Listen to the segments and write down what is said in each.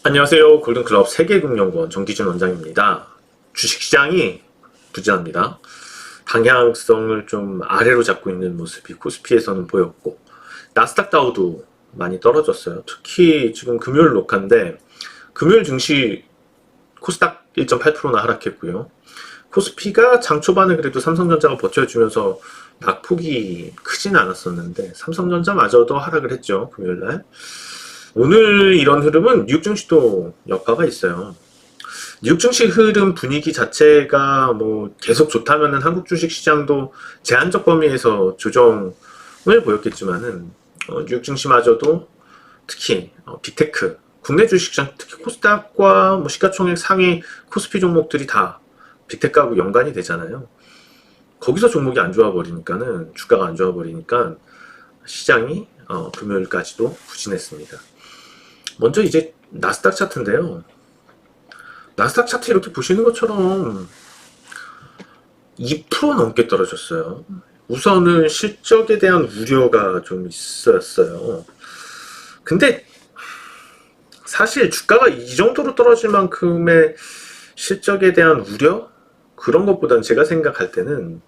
안녕하세요. 골든클럽 세계금융원 정기준 원장입니다. 주식시장이 부진합니다. 방향성을 좀 아래로 잡고 있는 모습이 코스피에서는 보였고, 나스닥 다우도 많이 떨어졌어요. 특히 지금 금요일 녹화인데 금요일 증시 코스닥 1.8%나 하락했고요. 코스피가 장 초반에 그래도 삼성전자가 버텨주면서 낙폭이 크진 않았었는데 삼성전자마저도 하락을 했죠. 금요일날. 오늘 이런 흐름은 뉴욕 증시도 여파가 있어요. 뉴욕 증시 흐름 분위기 자체가 뭐 계속 좋다면은 한국 주식 시장도 제한적 범위에서 조정을 보였겠지만은 뉴욕 증시마저도 특히 빅테크 국내 주식시장 특히 코스닥과 뭐 시가총액 상위 코스피 종목들이 다 빅테크하고 연관이 되잖아요. 거기서 종목이 안 좋아 버리니까는 주가가 안 좋아 버리니까 시장이 금요일까지도 부진했습니다. 먼저 이제 나스닥 차트인데요. 나스닥 차트 이렇게 보시는 것처럼 2% 넘게 떨어졌어요. 우선은 실적에 대한 우려가 좀 있었어요. 근데 사실 주가가 이 정도로 떨어질 만큼의 실적에 대한 우려? 그런 것보다는 제가 생각할 때는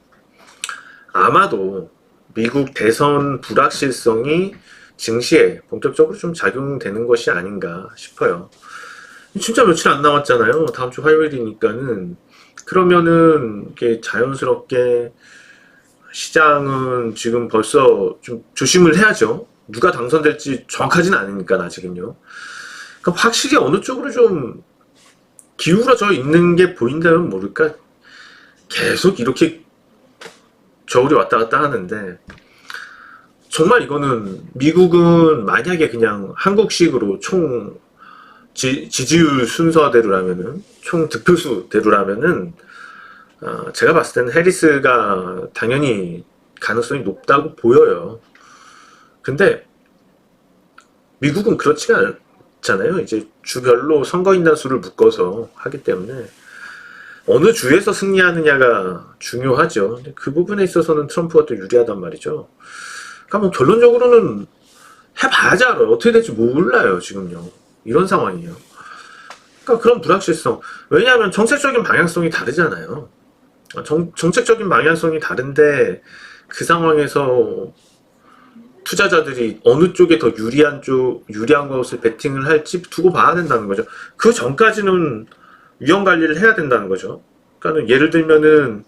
아마도 미국 대선 불확실성이 증시에 본격적으로 좀 작용되는 것이 아닌가 싶어요. 진짜 며칠 안 남았잖아요. 다음 주 화요일이니까는. 그러면은 이게 자연스럽게 시장은 지금 벌써 좀 조심을 해야죠. 누가 당선될지 정확하지는 않으니까 아직은요. 그러니까 확실히 어느 쪽으로 좀 기울어져 있는 게 보인다면 모를까. 계속 이렇게 저울이 왔다 갔다 하는데 정말 이거는 미국은 만약에 그냥 한국식으로 총 지지율 순서대로라면은 총 득표수대로라면은 제가 봤을 때는 해리스가 당연히 가능성이 높다고 보여요. 근데 미국은 그렇지가 않잖아요. 이제 주별로 선거인단 수를 묶어서 하기 때문에 어느 주에서 승리하느냐가 중요하죠. 근데 그 부분에 있어서는 트럼프가 또 유리하단 말이죠. 그러니까 뭐 결론적으로는 해봐야지 알아요. 어떻게 될지 몰라요 지금요. 이런 상황이에요. 그러니까 그런 불확실성. 왜냐하면 정책적인 방향성이 다르잖아요. 정책적인 방향성이 다른데 그 상황에서 투자자들이 어느 쪽에 더 유리한 것을 베팅을 할지 두고 봐야 된다는 거죠. 그 전까지는 위험 관리를 해야 된다는 거죠. 그러니까 예를 들면은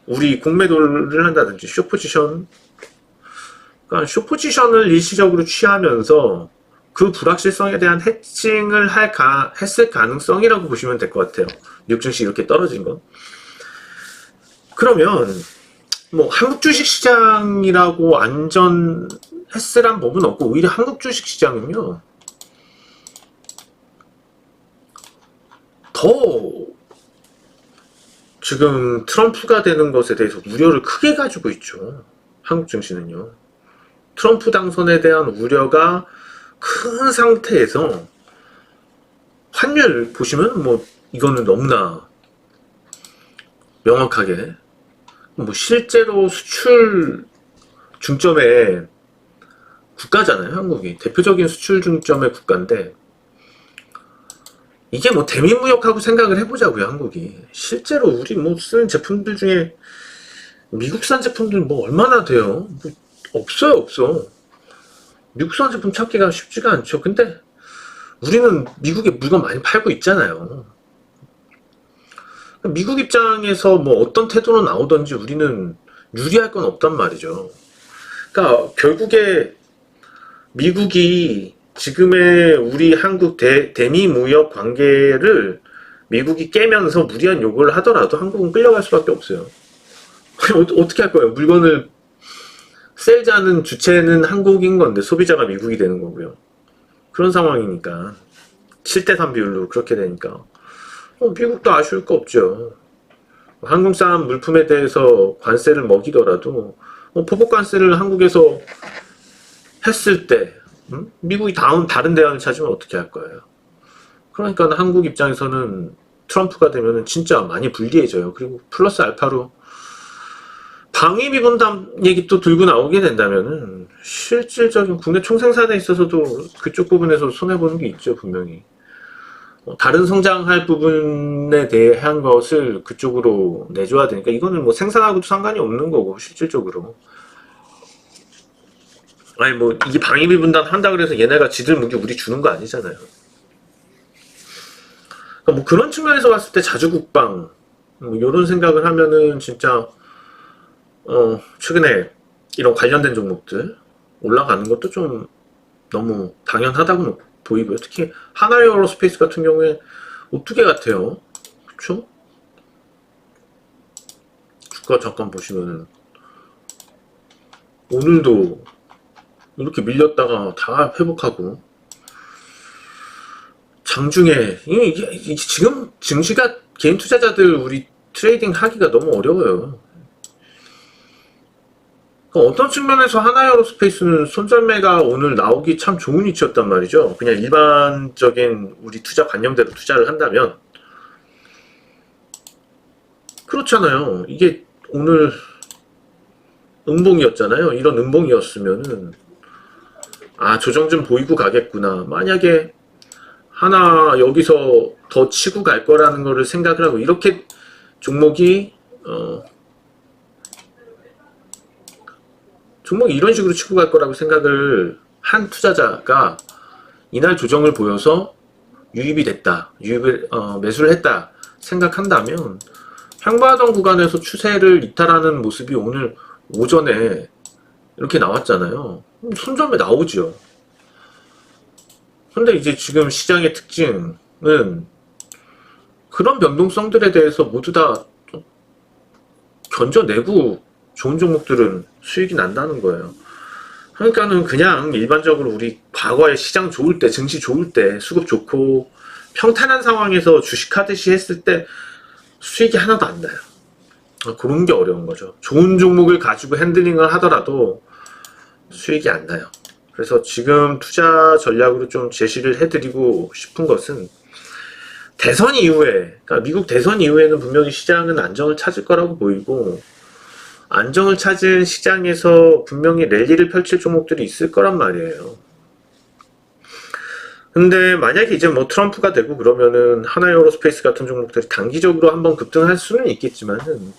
우리 공매도를 한다든지 숏포지션, 그러니까 숏포지션을 일시적으로 취하면서 그 불확실성에 대한 해칭을 했을 가능성이라고 보시면 될 것 같아요. 뉴욕 증시 이렇게 떨어진 거. 그러면 뭐 한국 주식 시장이라고 안전했으란 법은 없고 오히려 한국 주식 시장은요 더 지금 트럼프가 되는 것에 대해서 우려를 크게 가지고 있죠. 한국 증시는요. 트럼프 당선에 대한 우려가 큰 상태에서 환율 보시면 뭐 이거는 너무나 명확하게 뭐 실제로 수출 중점의 국가잖아요. 한국이 대표적인 수출 중점의 국가인데 이게 뭐 대미무역하고 생각을 해보자고요. 한국이 실제로 우리 뭐 쓰는 제품들 중에 미국산 제품들 뭐 얼마나 돼요? 뭐 없어요. 없어. 미국산 제품 찾기가 쉽지가 않죠. 근데 우리는 미국에 물건 많이 팔고 있잖아요. 미국 입장에서 뭐 어떤 태도로 나오든지 우리는 유리할 건 없단 말이죠. 그러니까 결국에 미국이 지금의 우리 한국 대미 무역 관계를 미국이 깨면서 무리한 요구를 하더라도 한국은 끌려갈 수밖에 없어요. 어떻게 할 거예요? 물건을 셀자는 주체는 한국인 건데 소비자가 미국이 되는 거고요. 그런 상황이니까 7대3 비율로 그렇게 되니까 미국도 아쉬울 거 없죠. 한국산 물품에 대해서 관세를 먹이더라도 보복 관세를 한국에서 했을 때 미국이 다른 대안을 찾으면 어떻게 할 거예요? 그러니까 한국 입장에서는 트럼프가 되면 진짜 많이 불리해져요. 그리고 플러스 알파로 방위비 분담 얘기 또 들고 나오게 된다면은 실질적인 국내 총생산에 있어서도 그쪽 부분에서 손해보는 게 있죠, 분명히. 다른 성장할 부분에 대한 것을 그쪽으로 내줘야 되니까 이거는 뭐 생산하고도 상관이 없는 거고, 실질적으로. 아니 뭐 이게 방위비 분담 한다 그래서 얘네가 지들 무기 우리 주는 거 아니잖아요. 그러니까 뭐 그런 측면에서 봤을 때 자주국방 뭐 이런 생각을 하면은 진짜 최근에 이런 관련된 종목들 올라가는 것도 좀 너무 당연하다고 보이고요. 특히 하나에어로스페이스 같은 경우에 어떻게 같아요? 그쵸? 주가 잠깐 보시면은 오늘도 이렇게 밀렸다가 다 회복하고 장중에 이게 지금 증시가 개인 투자자들 우리 트레이딩 하기가 너무 어려워요. 어떤 측면에서 하나에어로스페이스는 손절매가 오늘 나오기 참 좋은 위치였단 말이죠. 그냥 일반적인 우리 투자 관념대로 투자를 한다면 그렇잖아요. 이게 오늘 음봉이었잖아요. 이런 음봉이었으면은 조정 좀 보이고 가겠구나. 만약에 하나 여기서 더 치고 갈 거라는 거를 생각을 하고 이렇게 종목이 이런 식으로 치고 갈 거라고 생각을 한 투자자가 이날 조정을 보여서 유입이 됐다, 매수를 했다 생각한다면 향바하던 구간에서 추세를 이탈하는 모습이 오늘 오전에 이렇게 나왔잖아요. 손절매 나오죠. 근데 이제 지금 시장의 특징은 그런 변동성들에 대해서 모두 다 견뎌내고 좋은 종목들은 수익이 난다는 거예요. 그러니까는 그냥 일반적으로 우리 과거에 시장 좋을 때, 증시 좋을 때, 수급 좋고 평탄한 상황에서 주식하듯이 했을 때 수익이 하나도 안 나요. 그런 게 어려운 거죠. 좋은 종목을 가지고 핸들링을 하더라도 수익이 안 나요. 그래서 지금 투자 전략으로 좀 제시를 해드리고 싶은 것은 대선 이후에, 그러니까 미국 대선 이후에는 분명히 시장은 안정을 찾을 거라고 보이고 안정을 찾은 시장에서 분명히 랠리를 펼칠 종목들이 있을 거란 말이에요. 근데 만약에 이제 뭐 트럼프가 되고 그러면은 하나에어로스페이스 같은 종목들이 단기적으로 한번 급등할 수는 있겠지만은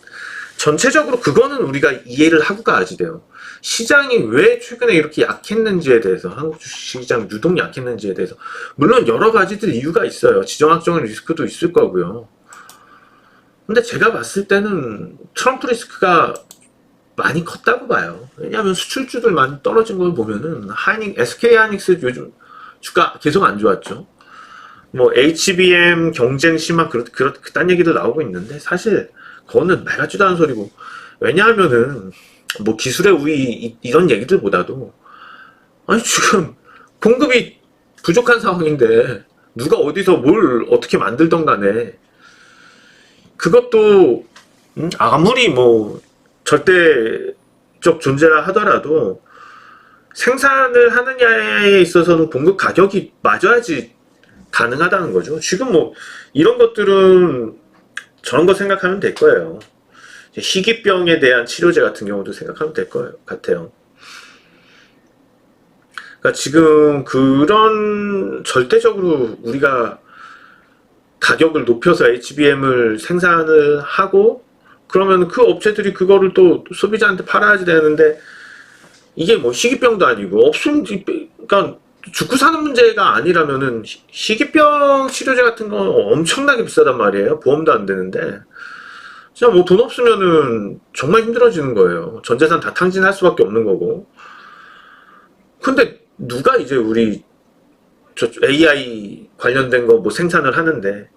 전체적으로 그거는 우리가 이해를 하고 가야지 돼요. 시장이 왜 최근에 이렇게 약했는지에 대해서, 한국 주식시장 유독 약했는지에 대해서 물론 여러 가지들 이유가 있어요. 지정학적인 리스크도 있을 거고요. 근데 제가 봤을 때는 트럼프 리스크가 많이 컸다고 봐요. 왜냐하면 수출주들 많이 떨어진 걸 보면은 SK하이닉스 요즘 주가 계속 안 좋았죠. 뭐 HBM 경쟁 심화 그딴 얘기도 나오고 있는데 사실 그거는 말 같지도 않은 소리고, 왜냐하면은 뭐 기술의 우위 이런 얘기들보다도 지금 공급이 부족한 상황인데 누가 어디서 뭘 어떻게 만들던 간에 그것도 아무리 뭐 절대적 존재라 하더라도 생산을 하느냐에 있어서는 공급 가격이 맞아야지 가능하다는 거죠. 지금 뭐 이런 것들은 저런 거 생각하면 될 거예요. 희귀병에 대한 치료제 같은 경우도 생각하면 될 것 같아요. 그러니까 지금 그런 절대적으로 우리가 가격을 높여서 HBM을 생산을 하고 그러면 그 업체들이 그거를 또 소비자한테 팔아야지 되는데 이게 뭐 희귀병도 아니고 없으면 그러니까 죽고 사는 문제가 아니라면은 희귀병 치료제 같은 건 엄청나게 비싸단 말이에요. 보험도 안 되는데 진짜 뭐 돈 없으면은 정말 힘들어지는 거예요. 전 재산 다 탕진할 수밖에 없는 거고. 근데 누가 이제 우리 저 AI 관련된 거 뭐 생산을 하는데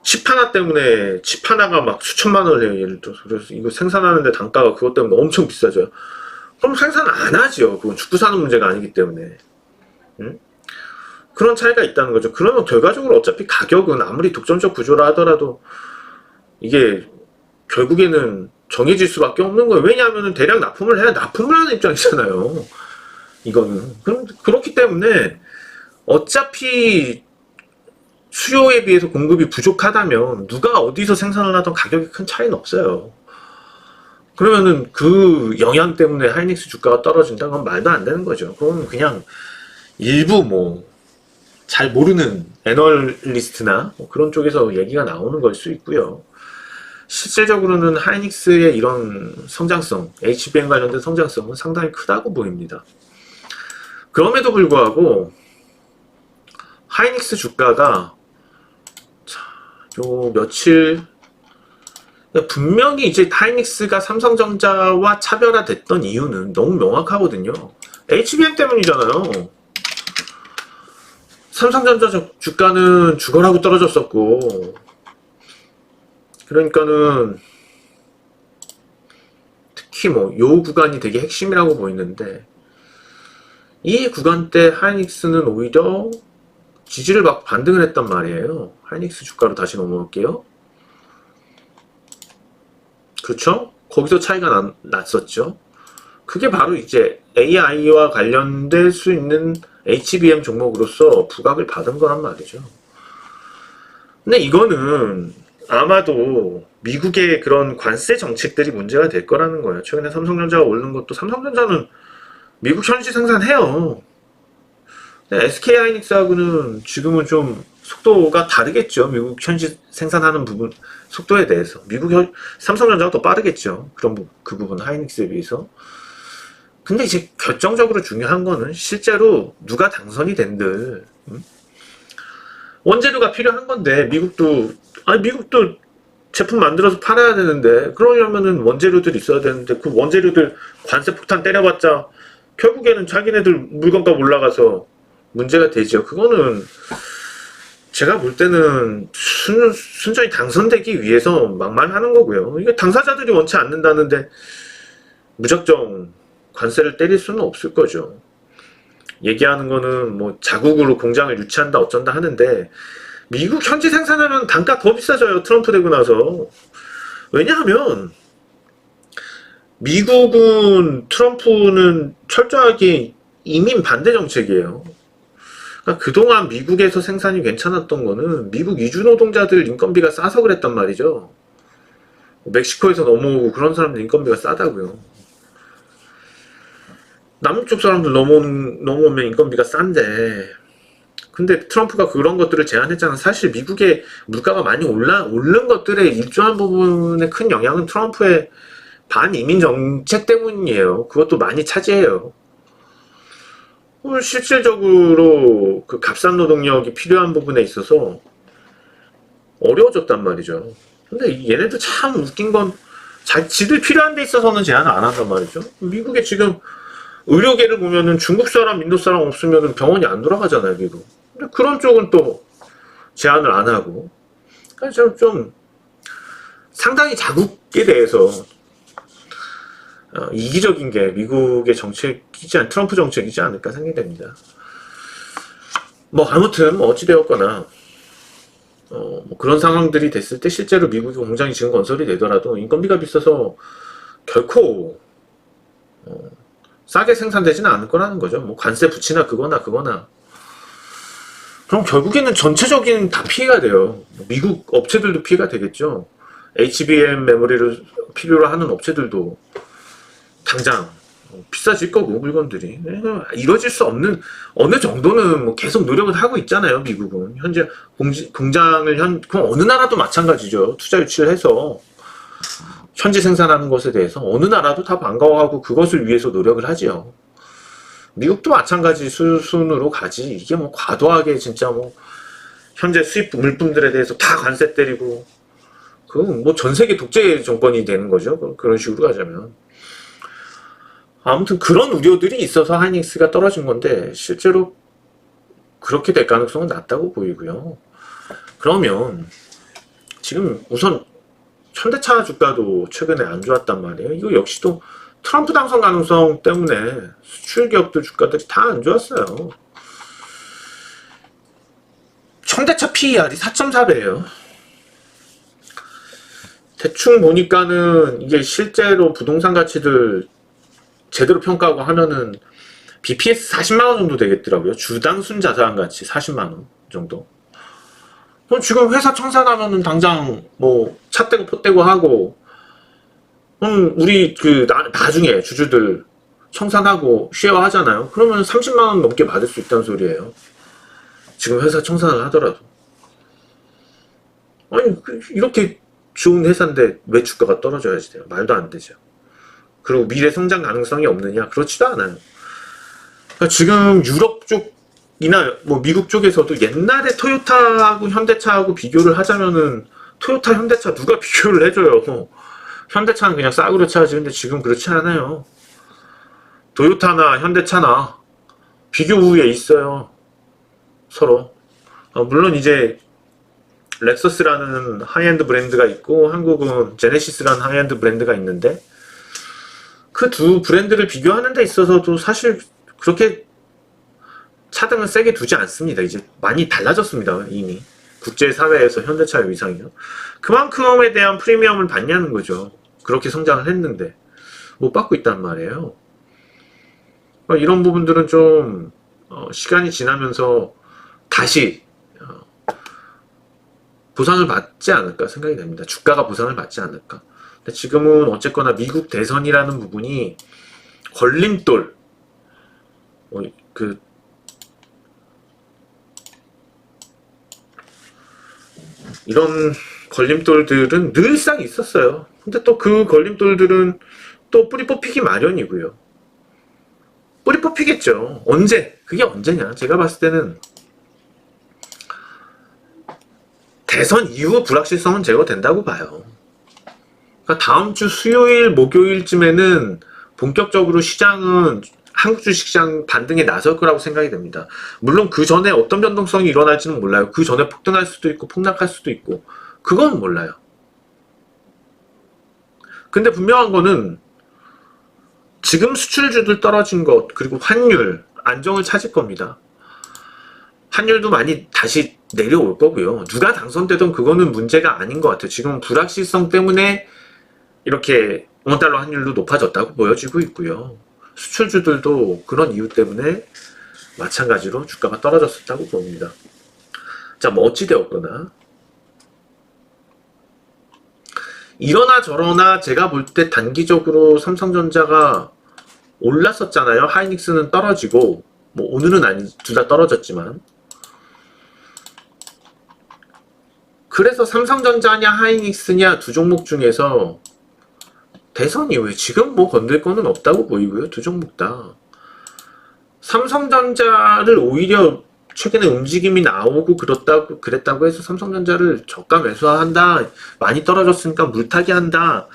칩 하나 때문에 칩 하나가 막 수천만 원이에요. 예를 들어서. 그래서 이거 생산하는데 단가가 그것 때문에 엄청 비싸져요. 그럼 생산 안 하지요. 그건 죽고 사는 문제가 아니기 때문에. 응? 그런 차이가 있다는 거죠. 그러면 결과적으로 어차피 가격은 아무리 독점적 구조라 하더라도 이게 결국에는 정해질 수밖에 없는 거예요. 왜냐하면 대량 납품을 해야 납품을 하는 입장이잖아요. 이거는. 그렇기 때문에 어차피 수요에 비해서 공급이 부족하다면 누가 어디서 생산을 하던 가격이 큰 차이는 없어요. 그러면은 그 영향 때문에 하이닉스 주가가 떨어진다? 그건 말도 안 되는 거죠. 그건 그냥 일부 뭐 잘 모르는 애널리스트나 뭐 그런 쪽에서 얘기가 나오는 걸 수 있고요. 실질적으로는 하이닉스의 이런 성장성, HBM 관련된 성장성은 상당히 크다고 보입니다. 그럼에도 불구하고 하이닉스 주가가 요 며칠 분명히 이제 하이닉스가 삼성전자와 차별화됐던 이유는 너무 명확하거든요. HBM 때문이잖아요. 삼성전자 주가는 죽어라고 떨어졌었고, 그러니까는 특히 뭐 요 구간이 되게 핵심이라고 보이는데, 이 구간 때 하이닉스는 오히려 지지를 받고 반등을 했단 말이에요. 하이닉스 주가로 다시 넘어올게요. 그렇죠? 거기서 차이가 났었죠. 그게 바로 이제 AI와 관련될 수 있는 HBM 종목으로서 부각을 받은 거란 말이죠. 근데 이거는 아마도 미국의 그런 관세 정책들이 문제가 될 거라는 거예요. 최근에 삼성전자가 오르는 것도, 삼성전자는 미국 현지 생산해요. 근데 SK하이닉스하고는 지금은 좀 속도가 다르겠죠. 미국 현지 생산하는 부분 속도에 대해서 삼성전자가 더 빠르겠죠. 그 부분 하이닉스에 비해서. 근데 이제 결정적으로 중요한 거는 실제로 누가 당선이 된들 원재료가 필요한 건데, 미국도 제품 만들어서 팔아야 되는데, 그러려면은 원재료들이 있어야 되는데, 그 원재료들 관세 폭탄 때려봤자 결국에는 자기네들 물건값 올라가서 문제가 되죠. 그거는 제가 볼 때는 순전히 당선되기 위해서 막말하는 거고요. 이게 당사자들이 원치 않는다는데 무작정 관세를 때릴 수는 없을 거죠. 얘기하는 거는 뭐 자국으로 공장을 유치한다 어쩐다 하는데, 미국 현지 생산하면 단가 더 비싸져요. 트럼프 되고 나서. 왜냐하면 미국은, 트럼프는 철저하게 이민 반대 정책이에요. 그러니까 그동안 미국에서 생산이 괜찮았던 거는 미국 이주 노동자들 인건비가 싸서 그랬단 말이죠. 멕시코에서 넘어오고 그런 사람들 인건비가 싸다고요. 남쪽 사람들 넘어오면 인건비가 싼데, 근데 트럼프가 그런 것들을 제한했잖아. 사실 미국의 물가가 많이 오른 것들의 일조한 부분에 큰 영향은 트럼프의 반이민 정책 때문이에요. 그것도 많이 차지해요. 실질적으로 그 값싼 노동력이 필요한 부분에 있어서 어려워졌단 말이죠. 근데 얘네도 참 웃긴 건, 지들 필요한 데 있어서는 제한을 안 한단 말이죠. 미국에 지금 의료계를 보면은 중국 사람, 인도 사람 없으면 병원이 안 돌아가잖아요, 미국. 근데 그런 쪽은 또 제한을 안 하고. 그러니까 좀 상당히 자국에 대해서 이기적인 게 미국의 트럼프 정책이지 않을까 생각이 됩니다. 뭐 아무튼 어찌되었거나 뭐 그런 상황들이 됐을 때 실제로 미국의 공장이 지금 건설이 되더라도 인건비가 비싸서 결코 싸게 생산되지는 않을 거라는 거죠. 뭐 관세 붙이나 그거나. 그럼 결국에는 전체적인 다 피해가 돼요. 미국 업체들도 피해가 되겠죠. HBM 메모리를 필요로 하는 업체들도 당장 비싸질 거고, 물건들이. 이뤄질 수 없는, 어느 정도는 뭐 계속 노력을 하고 있잖아요, 미국은. 현재 공장을 그럼 어느 나라도 마찬가지죠. 투자 유치를 해서 현지 생산하는 것에 대해서 어느 나라도 다 반가워하고 그것을 위해서 노력을 하지요. 미국도 마찬가지 수순으로 가지. 이게 뭐 과도하게 진짜 뭐 현재 수입 물품들에 대해서 다 관세 때리고, 그건 뭐 전 세계 독재 정권이 되는 거죠. 그런 식으로 가자면. 아무튼 그런 우려들이 있어서 하이닉스가 떨어진 건데, 실제로 그렇게 될 가능성은 낮다고 보이고요. 그러면 지금 우선 현대차 주가도 최근에 안 좋았단 말이에요. 이거 역시도 트럼프 당선 가능성 때문에 수출 기업들 주가들이 다 안 좋았어요. 현대차 PER이 4.4배예요. 대충 보니까는 이게 실제로 부동산 가치들 제대로 평가하고 하면은 BPS 40만원 정도 되겠더라고요. 주당 순자산 가치 40만원 정도. 그럼 지금 회사 청산하면은 당장 뭐 차 떼고 포 떼고 하고 우리 나중에 주주들 청산하고 쉐어 하잖아요. 그러면 30만원 넘게 받을 수 있다는 소리예요. 지금 회사 청산을 하더라도. 아니, 이렇게 좋은 회사인데 왜 주가가 떨어져야지 돼요? 말도 안 되죠. 그리고 미래 성장 가능성이 없느냐? 그렇지도 않아요. 그러니까 지금 유럽 쪽이나 뭐 미국 쪽에서도 옛날에 토요타하고 현대차하고 비교를 하자면은 토요타, 현대차 누가 비교를 해줘요? 현대차는 그냥 싸구려 차지. 근데 지금 그렇지 않아요. 토요타나 현대차나 비교 우위에 있어요. 서로. 물론 이제 렉서스라는 하이엔드 브랜드가 있고 한국은 제네시스라는 하이엔드 브랜드가 있는데 그 두 브랜드를 비교하는 데 있어서도 사실 그렇게 차등을 세게 두지 않습니다. 이제 많이 달라졌습니다. 이미 국제사회에서 현대차의 위상이요. 그만큼에 대한 프리미엄을 받냐는 거죠. 그렇게 성장을 했는데 못 받고 있단 말이에요. 이런 부분들은 좀 시간이 지나면서 다시 보상을 받지 않을까 생각이 됩니다. 주가가 보상을 받지 않을까. 근데 지금은 어쨌거나 미국 대선이라는 부분이 걸림돌, 이런 걸림돌들은 늘상 있었어요. 근데 또 그 걸림돌들은 또 뿌리 뽑히기 마련이고요. 뿌리 뽑히겠죠. 언제? 그게 언제냐? 제가 봤을 때는 대선 이후 불확실성은 제거된다고 봐요. 그러니까 다음 주 수요일, 목요일쯤에는 본격적으로 시장은 한국 주식시장 반등에 나설 거라고 생각이 됩니다. 물론 그 전에 어떤 변동성이 일어날지는 몰라요. 그 전에 폭등할 수도 있고 폭락할 수도 있고 그건 몰라요. 근데 분명한 거는 지금 수출주들 떨어진 것 그리고 환율 안정을 찾을 겁니다. 환율도 많이 다시 내려올 거고요. 누가 당선되든 그거는 문제가 아닌 것 같아요. 지금 불확실성 때문에 이렇게 원달러 환율도 높아졌다고 보여지고 있고요. 수출주들도 그런 이유 때문에 마찬가지로 주가가 떨어졌었다고 봅니다. 자, 뭐 어찌되었거나 이러나 저러나 제가 볼 때 단기적으로 삼성전자가 올랐었잖아요. 하이닉스는 떨어지고 뭐 오늘은 아니 둘 다 떨어졌지만 그래서 삼성전자냐 하이닉스냐 두 종목 중에서 대선 이후에 지금 뭐 건들 거는 없다고 보이고요. 두 종목 다. 삼성전자를 오히려 최근에 움직임이 나오고 그랬다고 해서 삼성전자를 저가 매수한다. 많이 떨어졌으니까 물타기 한다.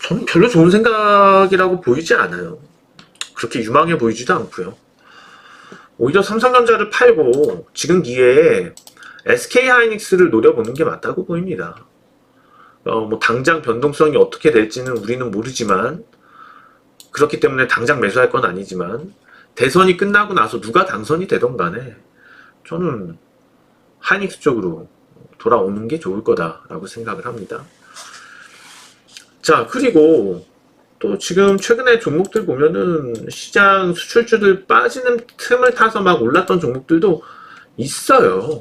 저는 별로 좋은 생각이라고 보이지 않아요. 그렇게 유망해 보이지도 않고요. 오히려 삼성전자를 팔고 지금 기회에 SK하이닉스를 노려보는 게 맞다고 보입니다. 뭐 당장 변동성이 어떻게 될지는 우리는 모르지만 그렇기 때문에 당장 매수할 건 아니지만 대선이 끝나고 나서 누가 당선이 되던 간에 저는 하이닉스 쪽으로 돌아오는 게 좋을 거다라고 생각을 합니다. 자, 그리고 또 지금 최근에 종목들 보면은 시장 수출주들 빠지는 틈을 타서 막 올랐던 종목들도 있어요.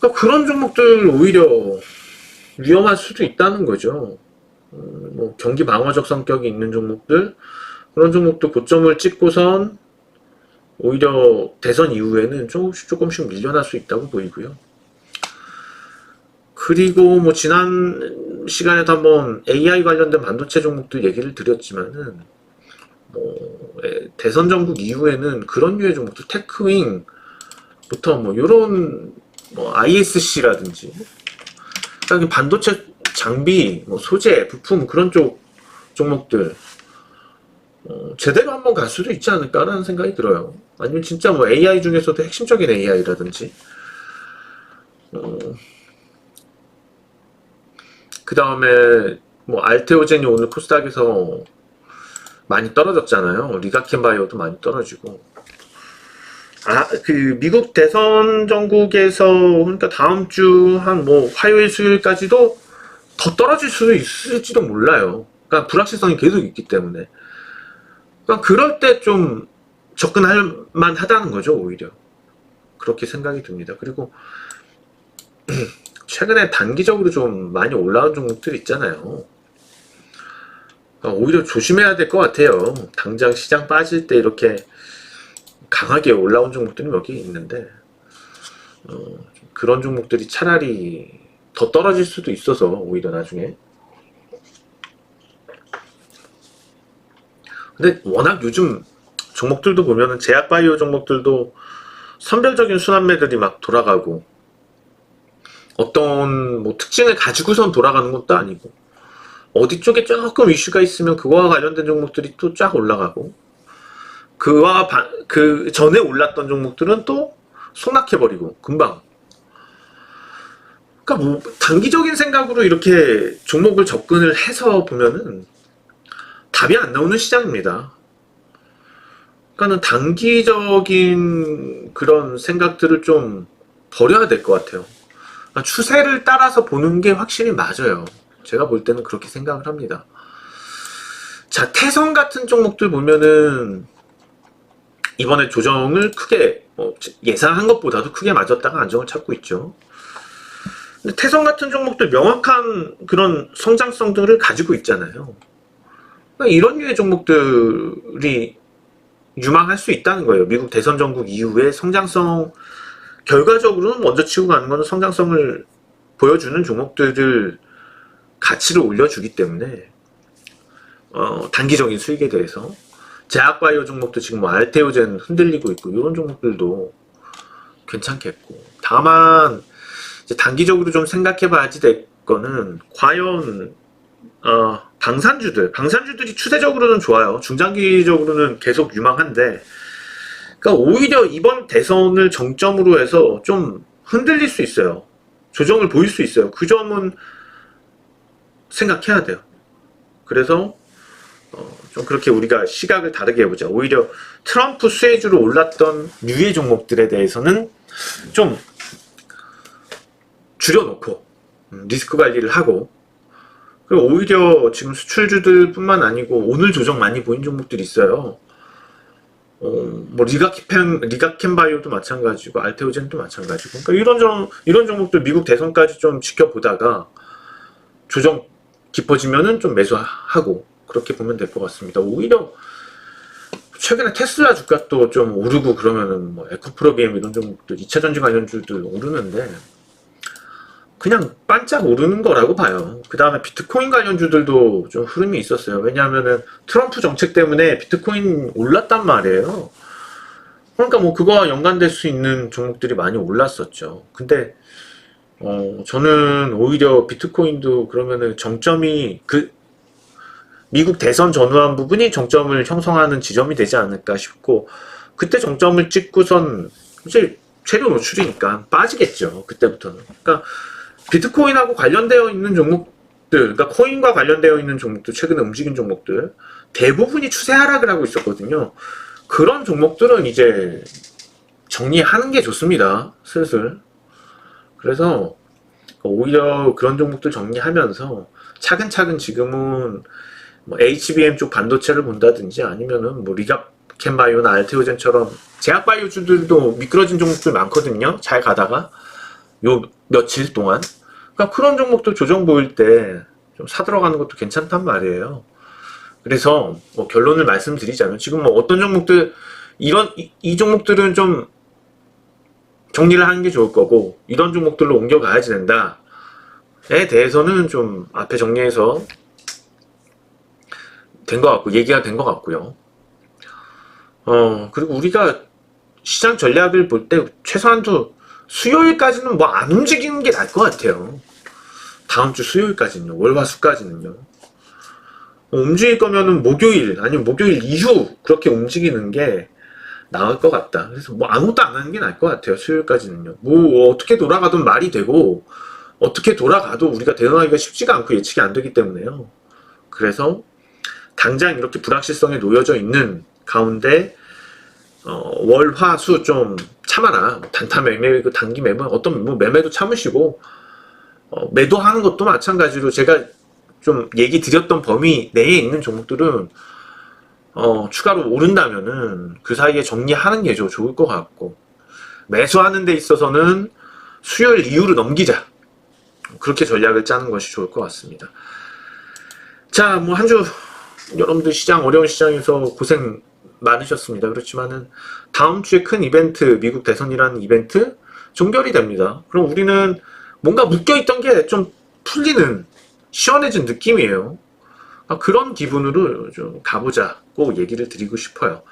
그러니까 그런 종목들 오히려 위험할 수도 있다는 거죠. 뭐 경기 방어적 성격이 있는 종목들 그런 종목도 고점을 찍고선 오히려 대선 이후에는 조금씩 밀려날 수 있다고 보이고요. 그리고 뭐 지난 시간에도 한번 AI 관련된 반도체 종목도 얘기를 드렸지만은 뭐 대선 전국 이후에는 그런 류의 종목도 테크윙부터 뭐 요런 뭐 ISC라든지 그러니까 반도체 장비, 뭐 소재, 부품 그런 쪽 종목들 제대로 한번 갈 수도 있지 않을까라는 생각이 들어요. 아니면 진짜 뭐 AI 중에서도 핵심적인 AI라든지 그 다음에 뭐 알테오젠이 오늘 코스닥에서 많이 떨어졌잖아요. 리가켄바이오도 많이 떨어지고 그 미국 대선 전국에서 그러니까 다음 주 한 뭐 화요일 수요일까지도 더 떨어질 수도 있을지도 몰라요. 그러니까 불확실성이 계속 있기 때문에 그러니까 그럴 때 좀 접근할 만하다는 거죠. 오히려 그렇게 생각이 듭니다. 그리고 최근에 단기적으로 좀 많이 올라온 종목들 있잖아요. 오히려 조심해야 될 것 같아요. 당장 시장 빠질 때 이렇게 강하게 올라온 종목들이 몇 개 있는데 그런 종목들이 차라리 더 떨어질 수도 있어서 오히려 나중에. 근데 워낙 요즘 종목들도 보면은 제약바이오 종목들도 선별적인 순환매들이 막 돌아가고 어떤 뭐 특징을 가지고선 돌아가는 것도 아니고 어디 쪽에 조금 이슈가 있으면 그거와 관련된 종목들이 또 쫙 올라가고 그 전에 올랐던 종목들은 또 속락해버리고 금방. 그러니까 뭐 단기적인 생각으로 이렇게 종목을 접근을 해서 보면은 답이 안 나오는 시장입니다. 그러니까는 단기적인 그런 생각들을 좀 버려야 될 것 같아요. 그러니까 추세를 따라서 보는 게 확실히 맞아요. 제가 볼 때는 그렇게 생각을 합니다. 자, 태성 같은 종목들 보면은 이번에 조정을 크게 예상한 것보다도 크게 맞았다가 안정을 찾고 있죠. 근데 태성 같은 종목들 명확한 그런 성장성들을 가지고 있잖아요. 그러니까 이런 류의 종목들이 유망할 수 있다는 거예요. 미국 대선 전국 이후에 성장성, 결과적으로는 먼저 치고 가는 거는 성장성을 보여주는 종목들을 가치를 올려주기 때문에 단기적인 수익에 대해서 제약바이오 종목도 지금 뭐 알테오젠 흔들리고 있고 이런 종목들도 괜찮겠고, 다만 이제 단기적으로 좀 생각해봐야지 될 거는 과연 방산주들이 추세적으로는 좋아요. 중장기적으로는 계속 유망한데, 그러니까 오히려 이번 대선을 정점으로 해서 좀 흔들릴 수 있어요. 조정을 보일 수 있어요. 그 점은 생각해야 돼요. 그래서 좀 그렇게 우리가 시각을 다르게 해보자. 오히려 트럼프 수혜주로 올랐던 유해 종목들에 대해서는 좀 줄여놓고 리스크 관리를 하고, 그리고 오히려 지금 수출주들 뿐만 아니고 오늘 조정 많이 보인 종목들이 있어요. 뭐 리가켄바이오도 마찬가지고 알테오젠도 마찬가지고. 그러니까 이런 종목들 미국 대선까지 좀 지켜보다가 조정 깊어지면은 좀 매수하고 그렇게 보면 될 것 같습니다. 오히려 최근에 테슬라 주가도 좀 오르고 그러면은 뭐 에코프로비엠 이런 종목들 2차전지 관련주들 오르는데 그냥 반짝 오르는 거라고 봐요. 그 다음에 비트코인 관련주들도 좀 흐름이 있었어요. 왜냐하면은 트럼프 정책 때문에 비트코인 올랐단 말이에요. 그러니까 뭐 그거와 연관될 수 있는 종목들이 많이 올랐었죠. 근데 저는 오히려 비트코인도 그러면은 정점이 미국 대선 전후한 부분이 정점을 형성하는 지점이 되지 않을까 싶고, 그때 정점을 찍고선 이제 최대 노출이니까 빠지겠죠. 그때부터는. 그러니까 비트코인하고 관련되어 있는 종목들, 그러니까 코인과 관련되어 있는 종목들, 최근에 움직인 종목들 대부분이 추세 하락을 하고 있었거든요. 그런 종목들은 이제 정리하는 게 좋습니다. 슬슬. 그래서 오히려 그런 종목들 정리하면서 차근차근 지금은 뭐 HBM 쪽 반도체를 본다든지 아니면은 뭐 리가켄바이오나 알테오젠처럼 제약바이오주들도 미끄러진 종목들 많거든요. 잘 가다가 요 며칠 동안. 그러니까 그런 종목들 조정 보일 때 좀 사들어가는 것도 괜찮단 말이에요. 그래서 뭐 결론을 말씀드리자면 지금 뭐 어떤 종목들 이 종목들은 좀 정리를 하는 게 좋을 거고 이런 종목들로 옮겨가야지 된다에 대해서는 좀 앞에 정리해서 된 것 같고 얘기가 된 것 같고요. 그리고 우리가 시장 전략을 볼 때 최소한도 수요일까지는 뭐 안 움직이는 게 나을 것 같아요. 다음 주 수요일까지는요. 월화수까지는요. 움직일 거면은 목요일 아니면 목요일 이후 그렇게 움직이는 게 나을 것 같다. 그래서 뭐 아무것도 안 하는 게 나을 것 같아요. 수요일까지는요. 뭐 어떻게 돌아가든 말이 되고 어떻게 돌아가도 우리가 대응하기가 쉽지가 않고 예측이 안 되기 때문에요. 그래서 당장 이렇게 불확실성에 놓여져 있는 가운데 월, 화, 수 좀 참아라. 단타 매매, 단기 매매, 어떤 뭐 매매도 참으시고 매도하는 것도 마찬가지로 제가 좀 얘기 드렸던 범위 내에 있는 종목들은 추가로 오른다면은 그 사이에 정리하는 게 좋을 것 같고, 매수하는 데 있어서는 수요일 이후로 넘기자. 그렇게 전략을 짜는 것이 좋을 것 같습니다. 자, 뭐 한 주 여러분들 시장 어려운 시장에서 고생 많으셨습니다. 그렇지만은 다음 주에 큰 이벤트, 미국 대선이라는 이벤트 종결이 됩니다. 그럼 우리는 뭔가 묶여있던 게 좀 풀리는 시원해진 느낌이에요. 그런 기분으로 좀 가보자고 얘기를 드리고 싶어요.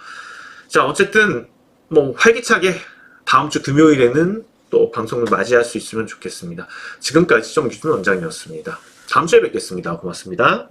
자, 어쨌든 뭐 활기차게 다음 주 금요일에는 또 방송을 맞이할 수 있으면 좋겠습니다. 지금까지 정기준 원장이었습니다. 다음 주에 뵙겠습니다. 고맙습니다.